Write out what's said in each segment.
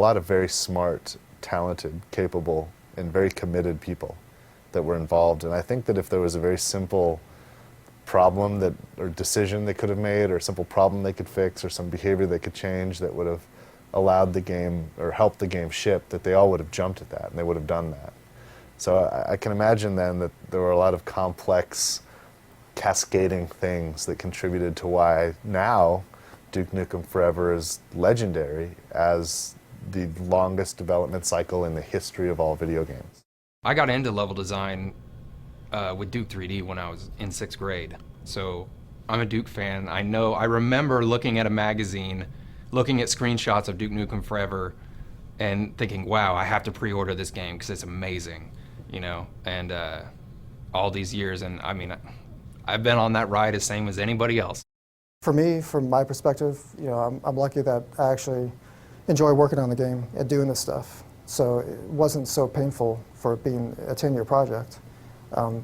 lot of very smart, talented, capable, and very committed people that were involved. And I think that if there was a very simple problem that, or decision they could have made, or a simple problem they could fix, or some behavior they could change that would have allowed the game, or helped the game ship, that they all would have jumped at that, and they would have done that. So I can imagine then that there were a lot of complex, cascading things that contributed to why now Duke Nukem Forever is legendary as the longest development cycle in the history of all video games. I got into level design with Duke 3D when I was in 6th grade. So I'm a Duke fan. I remember looking at a magazine, looking at screenshots of Duke Nukem Forever and thinking, wow, I have to pre-order this game because it's amazing, you know, and all these years, and I mean, I've been on that ride as same as anybody else. For me, from my perspective, you know, I'm lucky that I actually enjoy working on the game and doing this stuff. So it wasn't so painful for it being a 10-year project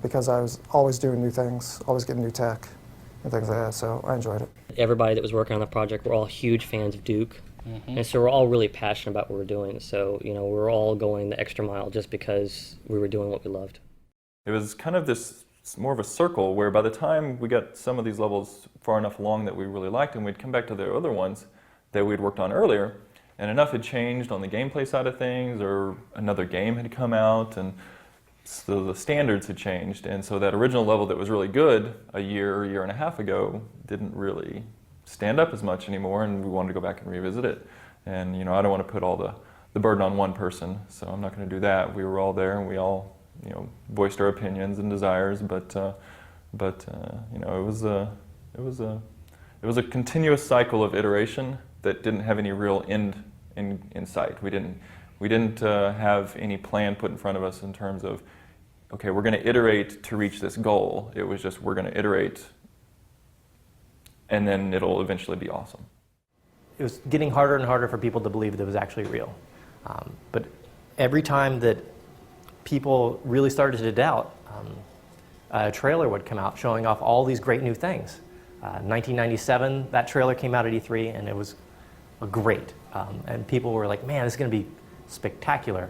because I was always doing new things, always getting new tech and things like that, so I enjoyed it. Everybody that was working on the project were all huge fans of Duke, and so we're all really passionate about what we're doing. So, you know, we're all going the extra mile just because we were doing what we loved. It was kind of this more of a circle where by the time we got some of these levels far enough along that we really liked them, we'd come back to the other ones that we'd worked on earlier, and enough had changed on the gameplay side of things, or another game had come out, and so the standards had changed, and so that original level that was really good a year and a half ago didn't really stand up as much anymore, and we wanted to go back and revisit it. And, you know, I don't want to put all the burden on one person, so I'm not going to do that. We were all there, and we all, you know, voiced our opinions and desires, but you know, it was a continuous cycle of iteration that didn't have any real end in sight. We didn't have any plan put in front of us in terms of, okay, we're going to iterate to reach this goal. It was just, we're going to iterate, and then it'll eventually be awesome. It was getting harder and harder for people to believe that it was actually real. But every time that people really started to doubt, a trailer would come out showing off all these great new things. 1997, that trailer came out at E3, and it was great. And people were like, man, this is going to be spectacular.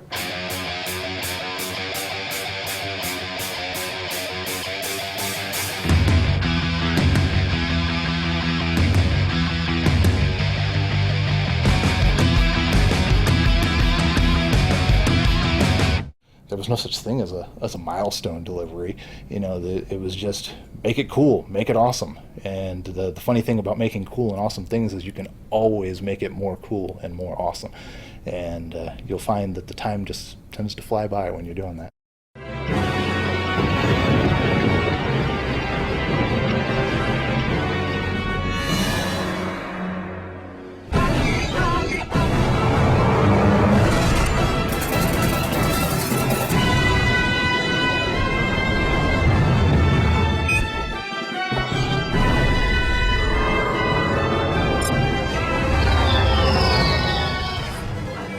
There was no such thing as a milestone delivery. You know, it was just make it cool, make it awesome. And the funny thing about making cool and awesome things is you can always make it more cool and more awesome. And you'll find that the time just tends to fly by when you're doing that.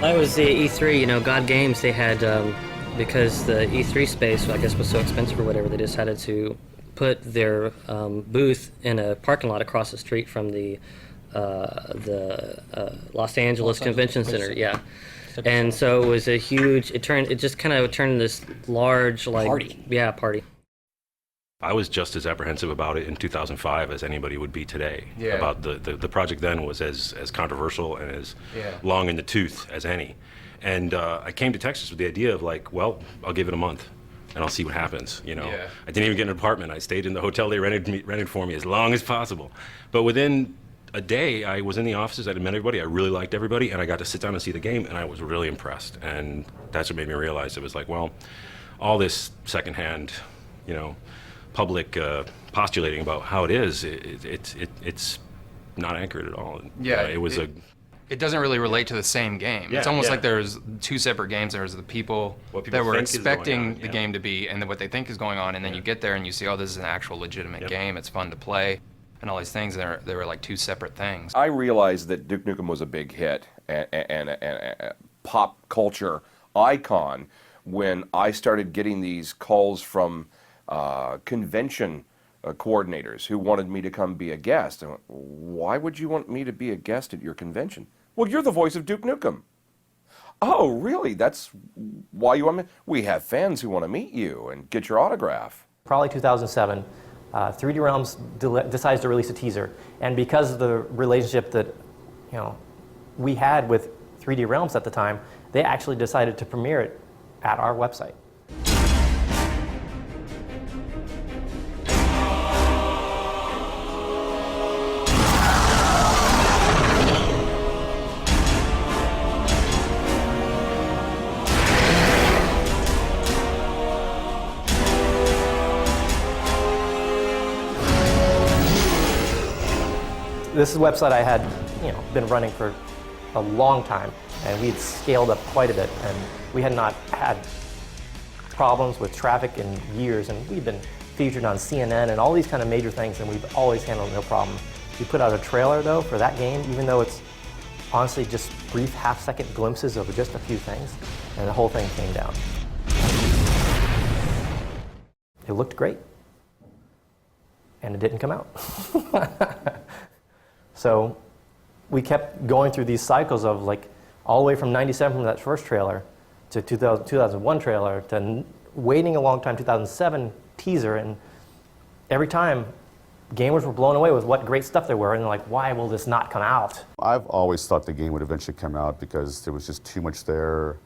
That was the E3, you know, God Games, they had, because the E3 space, I guess, was so expensive or whatever, they decided to put their booth in a parking lot across the street from the Los Angeles Convention Center, yeah. And so it was a huge, it just kind of turned this large, like, party. Yeah, party. I was just as apprehensive about it in 2005 as anybody would be today. Yeah. About the project then was as controversial and as long in the tooth as any. And I came to Texas with the idea of like, well, I'll give it a month and I'll see what happens, you know. Yeah. I didn't even get an apartment. I stayed in the hotel they rented for me as long as possible. But within a day, I was in the offices, I had met everybody, I really liked everybody, and I got to sit down and see the game, and I was really impressed. And that's what made me realize it was like, well, all this secondhand, you know, public postulating about how it is, it's not accurate at all. Yeah, it was it doesn't really relate to the same game. Yeah, it's almost like there's two separate games. There's the people that were expecting the game to be, and then what they think is going on, and then you get there and you see, oh, this is an actual legitimate game. It's fun to play, and all these things. They were like two separate things. I realized that Duke Nukem was a big hit and a pop culture icon when I started getting these calls from convention coordinators who wanted me to come be a guest. I went, why would you want me to be a guest at your convention? Well, you're the voice of Duke Nukem. Oh, really? That's why you want me? We have fans who want to meet you and get your autograph. Probably 2007, 3D Realms decides to release a teaser, and because of the relationship that we had with 3D Realms at the time, they actually decided to premiere it at our website. This is a website I had been running for a long time, and we'd scaled up quite a bit, and we had not had problems with traffic in years, and we've been featured on CNN and all these kind of major things, and we've always handled no problem. We put out a trailer though for that game, even though it's honestly just brief half-second glimpses of just a few things, and the whole thing came down. It looked great, and it didn't come out. So we kept going through these cycles of like all the way from 97 from that first trailer to 2001 trailer to waiting a long time, 2007 teaser, and every time gamers were blown away with what great stuff there were, and they're like, why will this not come out? I've always thought the game would eventually come out because there was just too much there,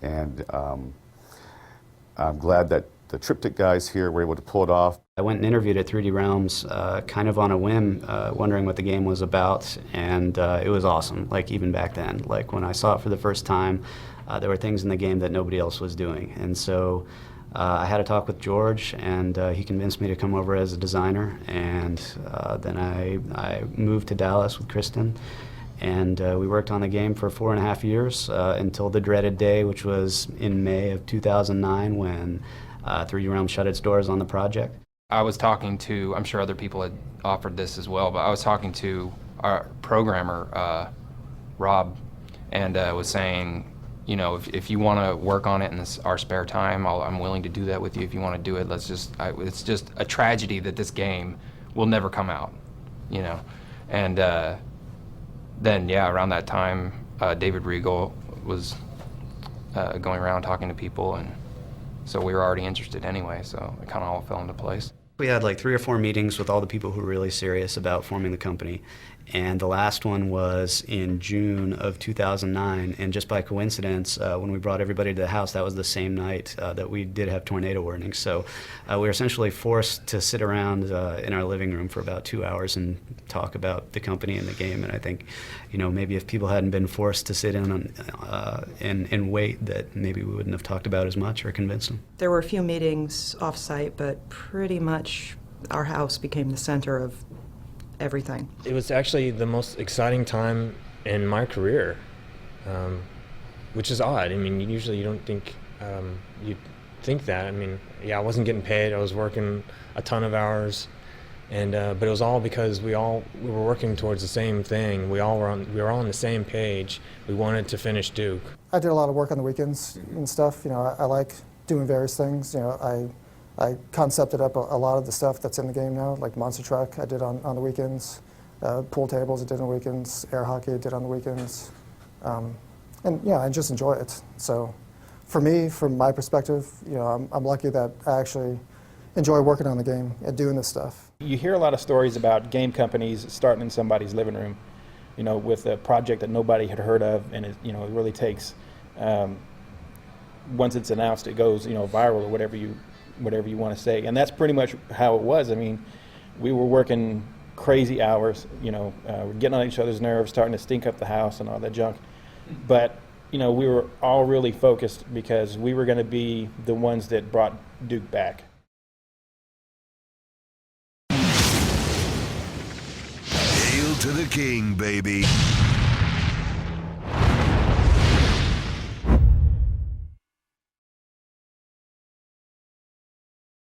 and I'm glad that the Triptych guys here were able to pull it off. I went and interviewed at 3D Realms kind of on a whim, wondering what the game was about, and it was awesome, like even back then. Like when I saw it for the first time, there were things in the game that nobody else was doing. And so I had a talk with George, and he convinced me to come over as a designer, and then I moved to Dallas with Kristen, and we worked on the game for 4.5 years until the dreaded day, which was in May of 2009 when 3D Realms shut its doors on the project. I was talking to, I'm sure other people had offered this as well, but I was talking to our programmer, Rob, and was saying, if you want to work on it in our spare time, I'm willing to do that with you. If you want to do it, it's just a tragedy that this game will never come out, And then, yeah, around that time, David Regal was going around talking to people, and so we were already interested anyway, so it kind of all fell into place. We had like 3 or 4 meetings with all the people who were really serious about forming the company, and the last one was in June of 2009, and just by coincidence, when we brought everybody to the house, that was the same night that we did have tornado warnings. So we were essentially forced to sit around in our living room for about 2 hours and talk about the company and the game, and I think, maybe if people hadn't been forced to sit in and wait, that maybe we wouldn't have talked about as much or convinced them. There were a few meetings off-site, but pretty much our house became the center of everything. It was actually the most exciting time in my career, which is odd. I mean, usually you don't think you'd think that. I mean, yeah, I wasn't getting paid. I was working a ton of hours, and but it was all because we were working towards the same thing. We were all on the same page. We wanted to finish Duke. I did a lot of work on the weekends and stuff. I like doing various things. I concepted up a lot of the stuff that's in the game now, like Monster Truck I did on the weekends, pool tables I did on the weekends, air hockey I did on the weekends, and yeah, I just enjoy it. So for me, from my perspective, I'm lucky that I actually enjoy working on the game and doing this stuff. You hear a lot of stories about game companies starting in somebody's living room, with a project that nobody had heard of, and it really takes, once it's announced, it goes viral or whatever you want to say, and that's pretty much how it was. I mean, we were working crazy hours, we're getting on each other's nerves, starting to stink up the house and all that junk, but we were all really focused because we were going to be the ones that brought Duke back. Hail to the king, baby.